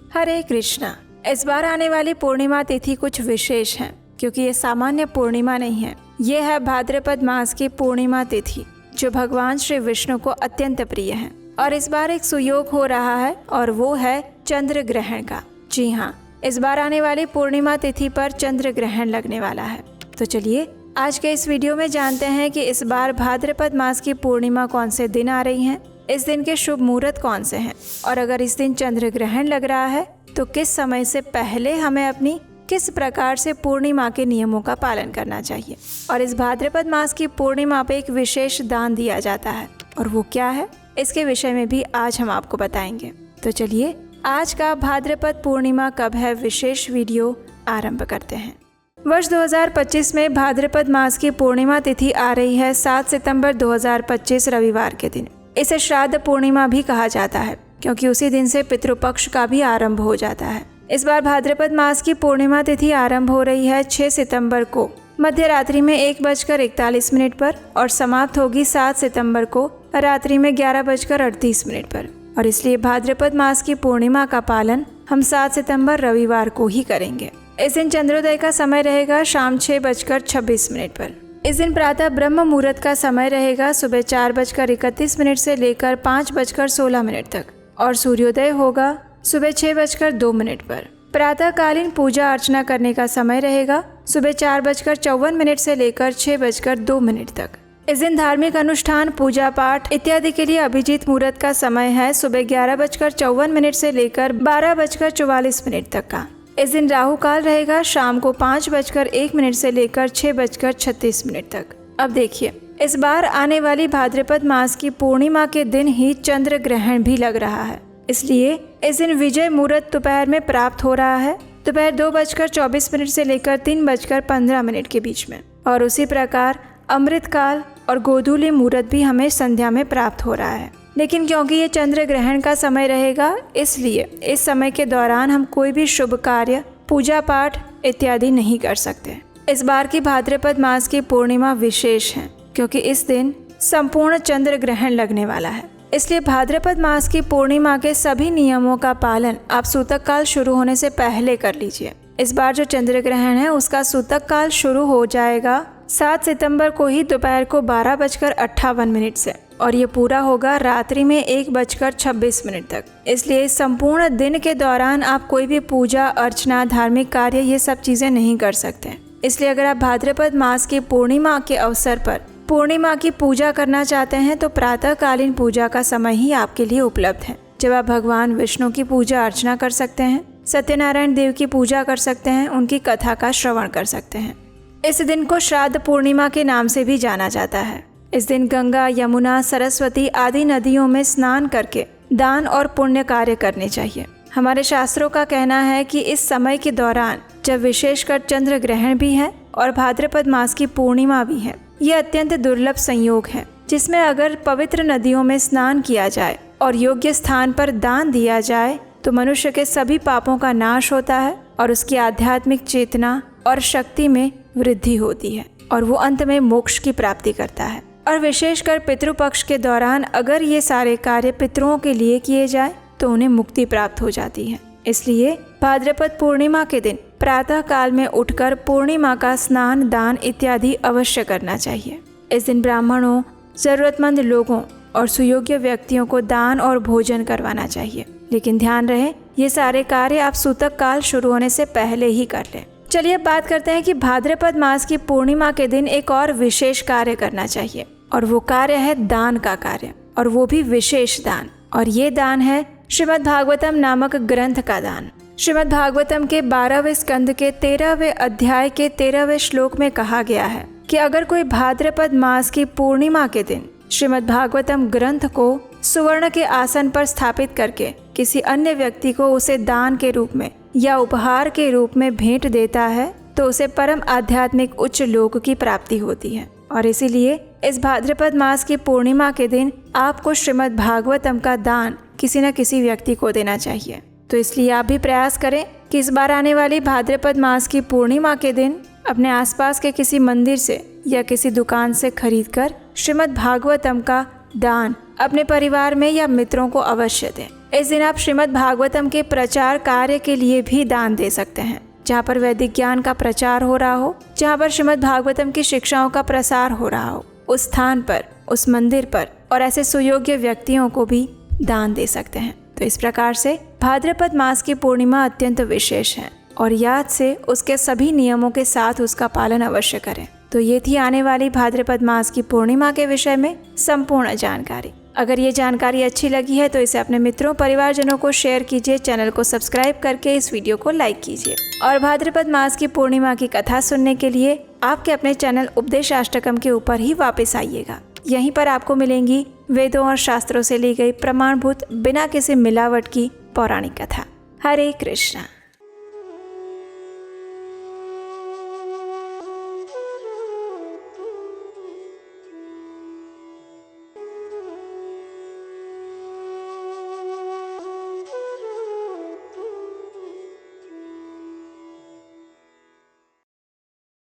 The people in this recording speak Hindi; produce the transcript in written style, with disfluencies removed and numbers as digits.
हरे कृष्णा। इस बार आने वाली पूर्णिमा तिथि कुछ विशेष है, क्योंकि ये सामान्य पूर्णिमा नहीं है। ये है भाद्रपद मास की पूर्णिमा तिथि, जो भगवान श्री विष्णु को अत्यंत प्रिय है। और इस बार एक सुयोग हो रहा है, और वो है चंद्र ग्रहण का। जी हाँ, इस बार आने वाली पूर्णिमा तिथि पर चंद्र ग्रहण लगने वाला है। तो चलिए आज के इस वीडियो में जानते हैं कि इस बार भाद्रपद मास की पूर्णिमा कौन से दिन आ रही है, इस दिन के शुभ मुहूर्त कौन से हैं, और अगर इस दिन चंद्र ग्रहण लग रहा है तो किस समय से पहले हमें अपनी किस प्रकार से पूर्णिमा के नियमों का पालन करना चाहिए। और इस भाद्रपद मास की पूर्णिमा पे एक विशेष दान दिया जाता है, और वो क्या है, इसके विषय में भी आज हम आपको बताएंगे। तो चलिए आज का भाद्रपद पूर्णिमा कब है विशेष वीडियो आरंभ करते हैं। वर्ष 2025 में भाद्रपद मास की पूर्णिमा तिथि आ रही है 7 सितंबर 2025 रविवार के दिन। इसे श्राद्ध पूर्णिमा भी कहा जाता है, क्योंकि उसी दिन से पितृपक्ष का भी आरंभ हो जाता है। इस बार भाद्रपद मास की पूर्णिमा तिथि आरंभ हो रही है 6 सितंबर को मध्य रात्रि में 1:41 पर और समाप्त होगी 7 सितंबर को रात्रि में 11:38 पर। और इसलिए भाद्रपद मास की पूर्णिमा का पालन हम 7 सितंबर रविवार को ही करेंगे। इस दिन चंद्रोदय का समय रहेगा शाम 6:26 पर। इस दिन प्रातः ब्रह्म मुहूर्त का समय रहेगा सुबह 4:31 से लेकर 5:16 तक, और सूर्योदय होगा सुबह 6:02 पर। प्रातःकालीन पूजा अर्चना करने का समय रहेगा सुबह 4:54 से लेकर 6:02 तक। इस दिन धार्मिक अनुष्ठान, पूजा पाठ इत्यादि के लिए अभिजीत मुहूर्त का समय है सुबह 11:54 से लेकर 12:44 तक का। इस दिन राहु काल रहेगा शाम को 5:01 से लेकर 6:36 तक। अब देखिए, इस बार आने वाली भाद्रपद मास की पूर्णिमा के दिन ही चंद्र ग्रहण भी लग रहा है, इसलिए इस दिन विजय मुहूर्त दोपहर में प्राप्त हो रहा है, दोपहर 2:24 से लेकर 3:15 के बीच में। और उसी प्रकार अमृत काल और गोधूली मुहूर्त भी हमें संध्या में प्राप्त हो रहा है। लेकिन क्योंकि ये चंद्र ग्रहण का समय रहेगा, इसलिए इस समय के दौरान हम कोई भी शुभ कार्य, पूजा पाठ इत्यादि नहीं कर सकते। इस बार की भाद्रपद मास की पूर्णिमा विशेष है, क्योंकि इस दिन संपूर्ण चंद्र ग्रहण लगने वाला है। इसलिए भाद्रपद मास की पूर्णिमा के सभी नियमों का पालन आप सूतक काल शुरू होने से पहले कर लीजिए। इस बार जो चंद्र ग्रहण है उसका सूतक काल शुरू हो जाएगा 7 सितंबर को ही दोपहर को 12:58 से, और ये पूरा होगा रात्रि में 1:26 तक। इसलिए इस संपूर्ण दिन के दौरान आप कोई भी पूजा अर्चना, धार्मिक कार्य, ये सब चीज़ें नहीं कर सकते। इसलिए अगर आप भाद्रपद मास की पूर्णिमा के अवसर पर पूर्णिमा की पूजा करना चाहते हैं तो प्रातःकालीन पूजा का समय ही आपके लिए उपलब्ध है, जब आप भगवान विष्णु की पूजा अर्चना कर सकते हैं, सत्यनारायण देव की पूजा कर सकते हैं, उनकी कथा का श्रवण कर सकते हैं। इस दिन को श्राद्ध पूर्णिमा के नाम से भी जाना जाता है। इस दिन गंगा, यमुना, सरस्वती आदि नदियों में स्नान करके दान और पुण्य कार्य करने चाहिए। हमारे शास्त्रों का कहना है कि इस समय के दौरान, जब विशेषकर चंद्र ग्रहण भी है और भाद्रपद मास की पूर्णिमा भी है, ये अत्यंत दुर्लभ संयोग है, जिसमें अगर पवित्र नदियों में स्नान किया जाए और योग्य स्थान पर दान दिया जाए तो मनुष्य के सभी पापों का नाश होता है और उसकी आध्यात्मिक चेतना और शक्ति में वृद्धि होती है, और वो अंत में मोक्ष की प्राप्ति करता है। और विशेषकर पितृपक्ष के दौरान अगर ये सारे कार्य पितरों के लिए किए जाए तो उन्हें मुक्ति प्राप्त हो जाती है। इसलिए भाद्रपद पूर्णिमा के दिन प्रातः काल में उठकर पूर्णिमा का स्नान, दान इत्यादि अवश्य करना चाहिए। इस दिन ब्राह्मणों, जरूरतमंद लोगों और सुयोग्य व्यक्तियों को दान और भोजन करवाना चाहिए। लेकिन ध्यान रहे, ये सारे कार्य आप सूतक काल शुरू होने से पहले ही कर लें। चलिए अब बात करते हैं कि भाद्रपद मास की पूर्णिमा के दिन एक और विशेष कार्य करना चाहिए, और वो कार्य है दान का कार्य, और वो भी विशेष दान। और ये दान है श्रीमद् भागवतम नामक ग्रंथ का दान। श्रीमद् भागवतम के 12वें स्कंद के 13वें अध्याय के 13वें श्लोक में कहा गया है कि अगर कोई भाद्रपद मास की पूर्णिमा के दिन श्रीमद् भागवतम ग्रंथ को सुवर्ण के आसन पर स्थापित करके किसी अन्य व्यक्ति को उसे दान के रूप में या उपहार के रूप में भेंट देता है तो उसे परम आध्यात्मिक उच्च लोक की प्राप्ति होती है। और इसीलिए इस भाद्रपद मास की पूर्णिमा के दिन आपको श्रीमद् भागवतम का दान किसी न किसी व्यक्ति को देना चाहिए। तो इसलिए आप भी प्रयास करें कि इस बार आने वाली भाद्रपद मास की पूर्णिमा के दिन अपने आसपास के किसी मंदिर से या किसी दुकान से खरीदकर श्रीमद् भागवतम का दान अपने परिवार में या मित्रों को अवश्य दें। इस दिन आप श्रीमद् भागवतम के प्रचार कार्य के लिए भी दान दे सकते हैं। जहाँ पर वैदिक ज्ञान का प्रचार हो रहा हो, जहाँ पर श्रीमद् भागवतम की शिक्षाओं का प्रसार हो रहा हो, उस स्थान पर, उस मंदिर पर और ऐसे सुयोग्य व्यक्तियों को भी दान दे सकते हैं। तो इस प्रकार से भाद्रपद मास की पूर्णिमा अत्यंत विशेष है और याद से उसके सभी नियमों के साथ उसका पालन अवश्य करें। तो ये थी आने वाली भाद्रपद मास की पूर्णिमा के विषय में संपूर्ण जानकारी। अगर ये जानकारी अच्छी लगी है तो इसे अपने मित्रों परिवारजनों को शेयर कीजिए, चैनल को सब्सक्राइब करके इस वीडियो को लाइक कीजिए। और भाद्रपद मास की पूर्णिमा की कथा सुनने के लिए आपके अपने चैनल उपदेशाष्टकम के ऊपर ही वापस आइएगा। यहीं पर आपको मिलेंगी वेदों और शास्त्रों से ली गई प्रमाणभूत बिना किसी मिलावट की पौराणिक कथा। हरे कृष्णा।